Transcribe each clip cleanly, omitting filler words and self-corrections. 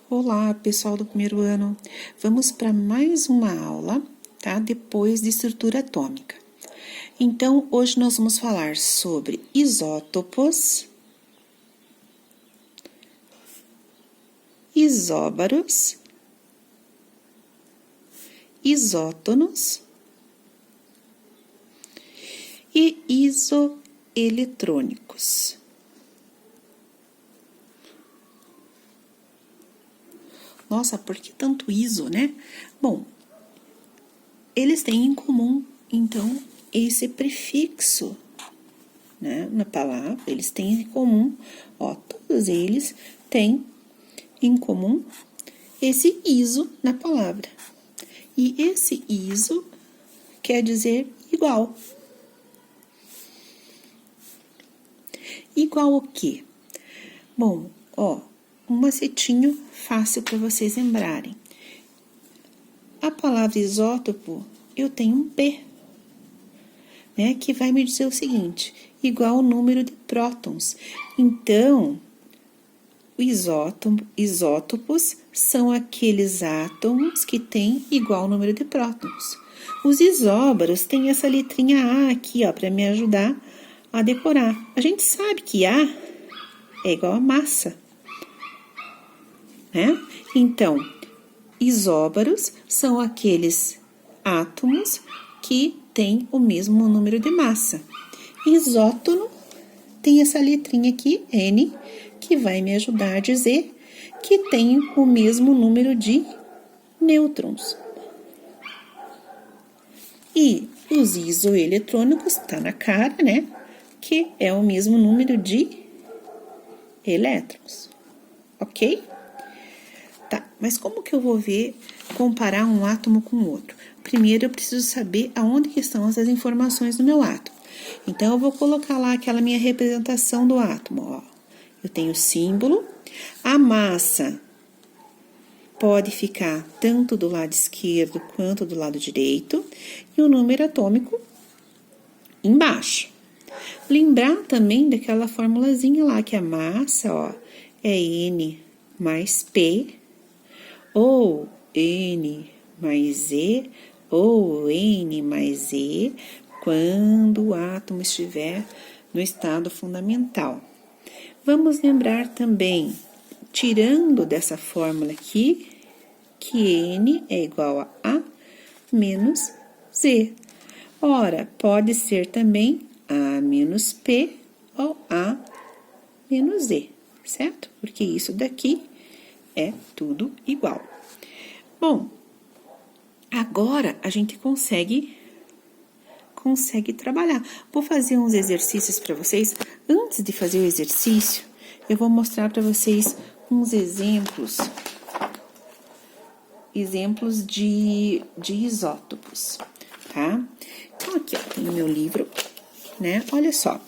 Olá, pessoal do primeiro ano. Vamos para mais uma aula, tá? Depois de estrutura atômica. Então, hoje nós vamos falar sobre isótopos, isóbaros, isótonos e isoeletrônicos. Nossa, por que tanto iso, né? Bom, eles têm em comum, então, esse prefixo, né? Na palavra, eles têm em comum, ó, todos eles têm em comum esse iso na palavra. E esse iso quer dizer igual. Igual o quê? Bom, ó, um macetinho fácil para vocês lembrarem. A palavra isótopo, eu tenho um P, né, que vai me dizer o seguinte, igual ao número de prótons. Então, isótopos são aqueles átomos que têm igual número de prótons. Os isóbaros têm essa letrinha A aqui, ó, para me ajudar a decorar. A gente sabe que A é igual a massa, né? Então, isóbaros são aqueles átomos que têm o mesmo número de massa. Isótono tem essa letrinha aqui, N, que vai me ajudar a dizer que tem o mesmo número de nêutrons. E os isoeletrônicos, tá na cara, né? Que é o mesmo número de elétrons, ok? Tá, mas como que eu vou comparar um átomo com o outro? Primeiro, eu preciso saber aonde que estão essas informações do meu átomo. Então, eu vou colocar lá aquela minha representação do átomo, ó. Eu tenho o símbolo, a massa pode ficar tanto do lado esquerdo quanto do lado direito, e o número atômico embaixo. Lembrar também daquela formulazinha lá, que a massa, ó, é N mais P, ou N mais E, ou N mais E, quando o átomo estiver no estado fundamental. Vamos lembrar também, tirando dessa fórmula aqui, que N é igual a A menos Z. Ora, pode ser também A menos P ou A menos Z, certo? Porque isso daqui é tudo igual. Bom, agora a gente consegue trabalhar. Vou fazer uns exercícios para vocês. Antes de fazer o exercício, eu vou mostrar para vocês uns exemplos de isótopos, tá? Então, aqui, ó, tem o meu livro, né? Olha só.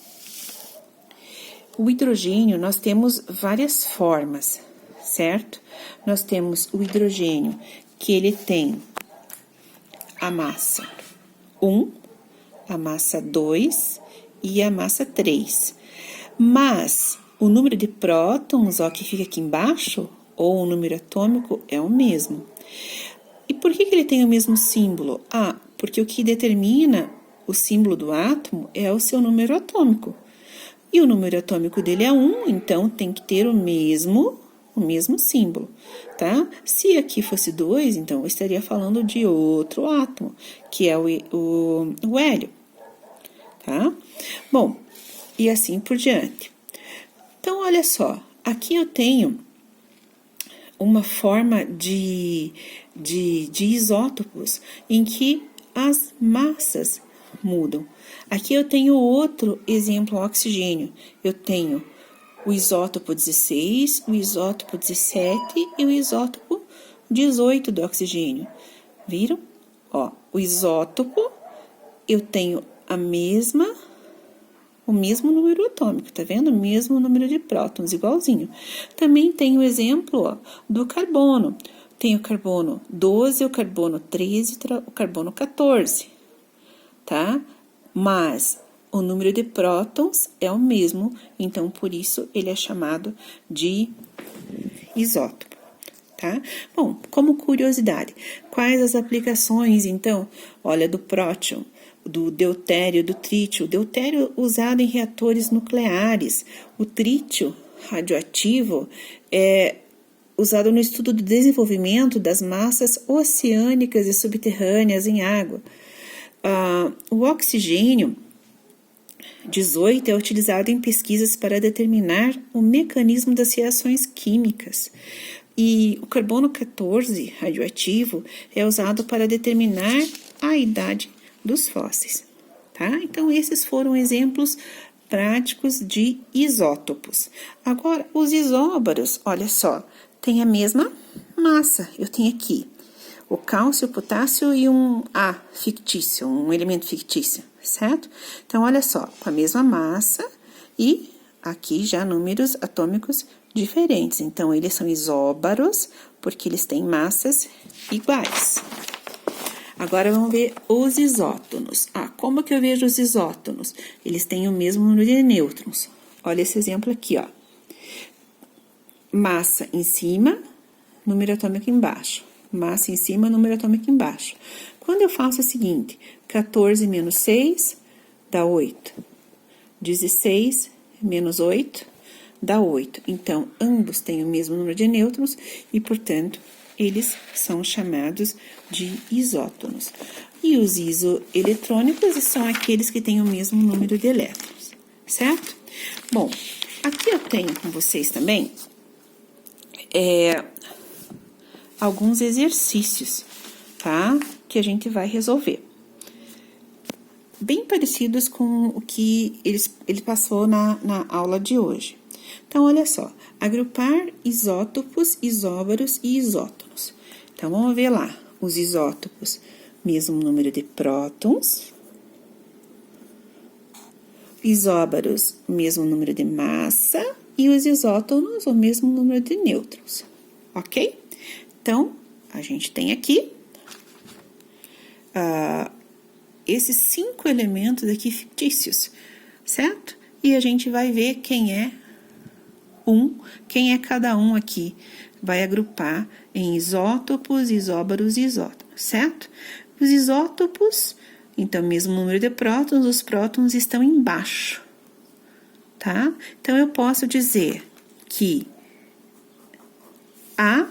O hidrogênio, nós temos várias formas, certo? Nós temos o hidrogênio, que ele tem a massa 1, a massa 2 e a massa 3. Mas o número de prótons, ó, que fica aqui embaixo, ou o número atômico, é o mesmo. E por que ele tem o mesmo símbolo? Ah, porque o que determina o símbolo do átomo é o seu número atômico. E o número atômico dele é 1, então tem que ter o mesmo símbolo, tá? Se aqui fosse 2, então eu estaria falando de outro átomo, que é o hélio, tá? Bom, e assim por diante. Então, olha só, aqui eu tenho uma forma de isótopos em que as massas mudam. Aqui eu tenho outro exemplo, oxigênio. Eu tenho o isótopo 16, o isótopo 17 e o isótopo 18 do oxigênio. Viram? Ó, o isótopo, eu tenho o mesmo número atômico, tá vendo? O mesmo número de prótons, igualzinho. Também tem o exemplo, ó, do carbono. Tem o carbono 12, o carbono 13, o carbono 14, tá? Mas o número de prótons é o mesmo, então por isso ele é chamado de isótopo, tá? Bom, como curiosidade, quais as aplicações, então? Olha, do próton, do deutério, do trítio. O deutério usado em reatores nucleares. O trítio radioativo é usado no estudo do desenvolvimento das massas oceânicas e subterrâneas em água. O oxigênio 18 é utilizado em pesquisas para determinar o mecanismo das reações químicas. E o carbono 14 radioativo é usado para determinar a idade dos fósseis, tá? Então, esses foram exemplos práticos de isótopos. Agora, os isóbaros, olha só, tem a mesma massa. Eu tenho aqui o cálcio, o potássio e um A fictício, um elemento fictício, certo? Então, olha só, com a mesma massa e aqui já números atômicos diferentes. Então, eles são isóbaros porque eles têm massas iguais. Agora, vamos ver os isótonos. Como que eu vejo os isótonos? Eles têm o mesmo número de nêutrons. Olha esse exemplo aqui, ó. Massa em cima, número atômico embaixo. Massa em cima, número atômico embaixo. Quando eu faço o seguinte, 14 menos 6 dá 8. 16 menos 8 dá 8. Então, ambos têm o mesmo número de nêutrons e, portanto, eles são chamados de isótonos. E os isoeletrônicos são aqueles que têm o mesmo número de elétrons, certo? Bom, aqui eu tenho com vocês também alguns exercícios, tá? Que a gente vai resolver. Bem parecidos com o que ele passou na aula de hoje. Então, olha só. Agrupar isótopos, isóbaros e isótonos. Então, vamos ver lá. Os isótopos, mesmo número de prótons. Isóbaros, mesmo número de massa. E os isótonos, o mesmo número de nêutrons. Ok? Então, a gente tem aqui esses 5 elementos aqui fictícios, certo? E a gente vai ver quem é cada um aqui. Vai agrupar em isótopos, isóbaros e isótonos, certo? Os isótopos, então, mesmo número de prótons, os prótons estão embaixo, tá? Então, eu posso dizer que A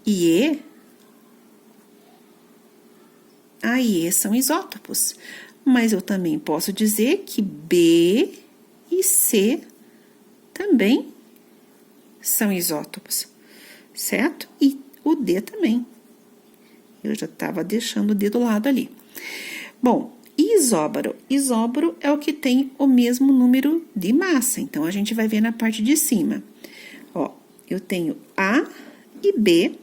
e E são isótopos, mas eu também posso dizer que B e C também são isótopos, certo? E o D também. Eu já estava deixando o D do lado ali. Bom, isóbaro. Isóbaro é o que tem o mesmo número de massa. Então, a gente vai ver na parte de cima. Ó, eu tenho A e B,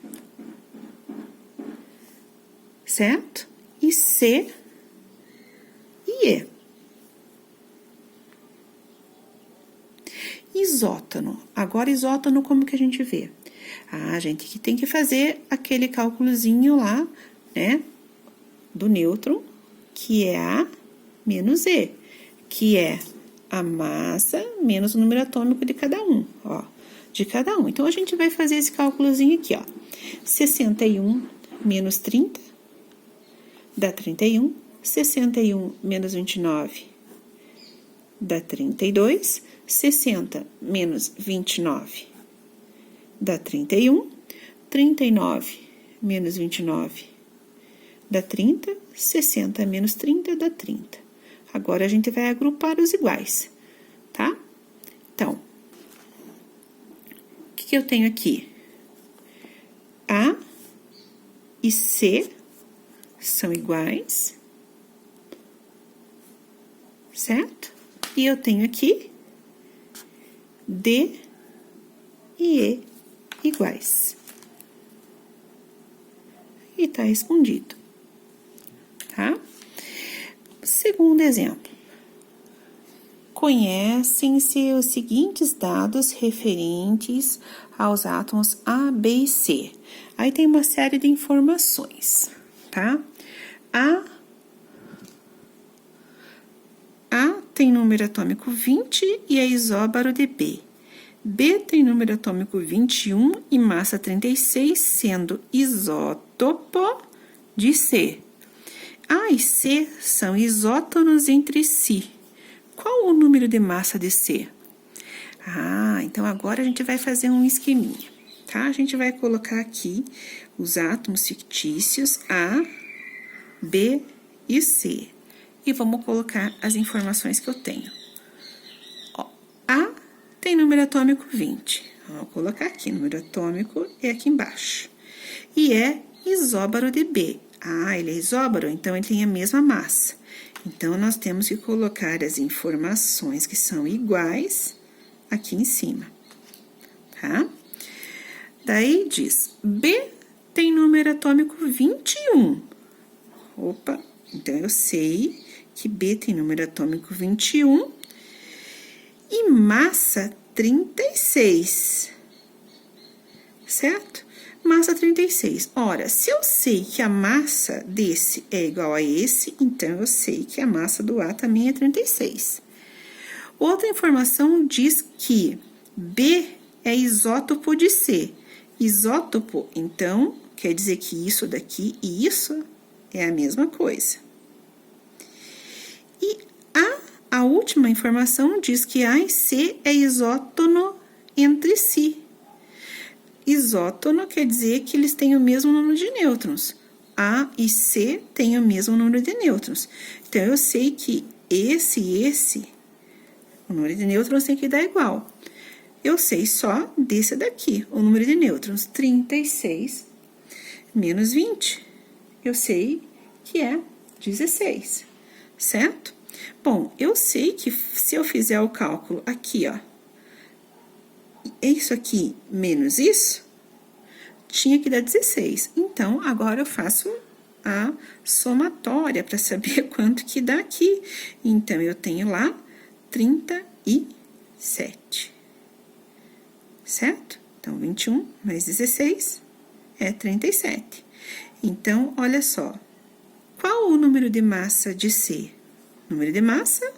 certo? E C e E. Isótono. Agora, isótono, como que a gente vê? A gente que tem que fazer aquele cálculozinho lá, né? Do nêutron, que é A menos E, que é a massa menos o número atômico de cada um, ó. De cada um. Então, a gente vai fazer esse cálculozinho aqui, ó. 61 menos 30 dá 31. 61 menos 29 dá 32. 60 menos 29 dá 31. 39 menos 29 dá 30. 60 menos 30 dá 30. Agora, a gente vai agrupar os iguais, tá? Então, o que eu tenho aqui? A e C são iguais, certo? E eu tenho aqui D e E iguais. E tá respondido, tá? Segundo exemplo. Conhecem-se os seguintes dados referentes aos átomos A, B e C. Aí tem uma série de informações, tá? A tem número atômico 20 e é isóbaro de B. B tem número atômico 21 e massa 36, sendo isótopo de C. A e C são isótonos entre si. Qual o número de massa de C? Então agora a gente vai fazer um esqueminha, tá? A gente vai colocar aqui os átomos fictícios A, B e C. E vamos colocar as informações que eu tenho. Ó, A tem número atômico 20. Vou colocar aqui, número atômico é aqui embaixo. E é isóbaro de B. Ele é isóbaro, então ele tem a mesma massa. Então, nós temos que colocar as informações que são iguais aqui em cima, tá? Daí diz, B tem número atômico 21. Opa, então eu sei que B tem número atômico 21 e massa 36, certo? Massa 36. Ora, se eu sei que a massa desse é igual a esse, então eu sei que a massa do A também é 36. Outra informação diz que B é isótopo de C. Isótopo, então, quer dizer que isso daqui e isso é a mesma coisa. E a última informação diz que A e C é isótono entre si. Isótono quer dizer que eles têm o mesmo número de nêutrons. A e C têm o mesmo número de nêutrons. Então, eu sei que esse e esse, o número de nêutrons tem que dar igual. Eu sei só desse daqui, o número de nêutrons, 36 menos 20. Eu sei que é 16, certo? Bom, eu sei que se eu fizer o cálculo aqui, ó, isso aqui menos isso, tinha que dar 16. Então, agora eu faço a somatória para saber quanto que dá aqui. Então, eu tenho lá 37. Certo? Então, 21 mais 16 é 37. Então, olha só. Qual o número de massa de C? Número de massa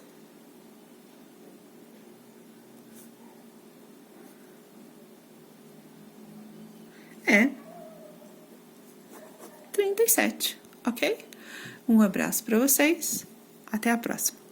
é 37, ok? Um abraço para vocês, até a próxima.